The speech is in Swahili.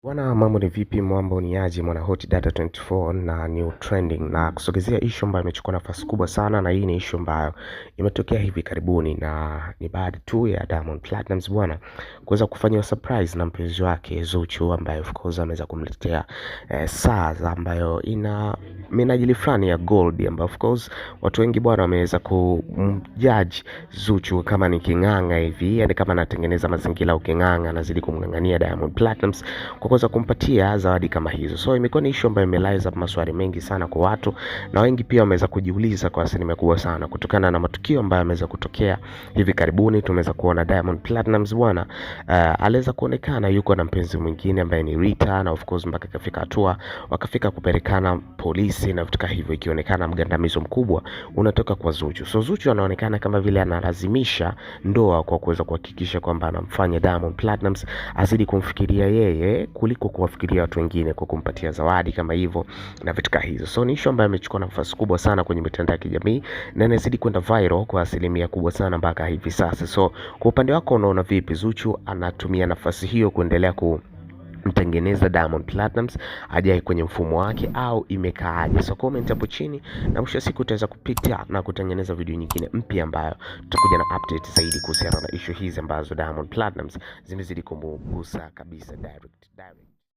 Bwana, mambo ni vipi? Mambo ni aje mwana Hot Data 24 na new trending, na kusogezea issue ambayo imechukua nafasi kubwa sana, na hii ni issue ambayo imetokea hivi karibuni, na ni baada tu ya Diamond Platnumz bwana kuweza kufanya surprise na mpenzi wake Zuchu, ambaye of course ameweza kumletea saa ambayo ina minajili fulani ya gold, ambayo of course watu wengi bwana wameweza kumjudge Zuchu kama ni kinganga hivi, yani kama anatengeneza mazingira au kinganga, anazidi kumngangania Diamond Platnumz kwa kuweza kumpatia zawadi kama hizo. So imekuwa ni issue ambayo imelaiza maswali mengi sana kwa watu, na wengi pia wameweza kujiuliza kwa asilimia kubwa sana kutokana na matukio ambayo yameweza kutokea hivi karibuni. Tumeweza kuona Diamond Platnumz bwana aliweza kuonekana yuko na mpenzi mwingine ambaye ni Rita, na of course mpaka ikafika hatua wakafika kupelekana polisi na vitu hivyo, ikionekana mgandamizo mkubwa unatoka kwa Zuchu. So Zuchu anaonekana kama vile analazimisha ndoa kwa kuweza kuhakikisha kwamba anamfanya Diamond Platnumz azidi kumfikiria yeye kuliko kuwafikiria watu wengine kwa kumpatia zawadi kama hivyo na vitu hizo. So ni issue ambayo imechukua nafasi kubwa sana kwenye mitandao ya kijamii na inazidi kwenda viral kwa asilimia kubwa sana mpaka hivi sasa. So kwa upande wako unaona vipi? Zuchu anatumia nafasi hiyo kuendelea mtengeneza Diamond Platnumz ajaye kwenye mfumo wake au imekaaje? So comment hapo chini, na mwisho siku utaweza kupita na kutengeneza video nyingine mpya ambayo tutakuja na update zaidi kuhusiana na issue hizi ambazo Diamond Platnumz zimezidi kumgusa kabisa direct.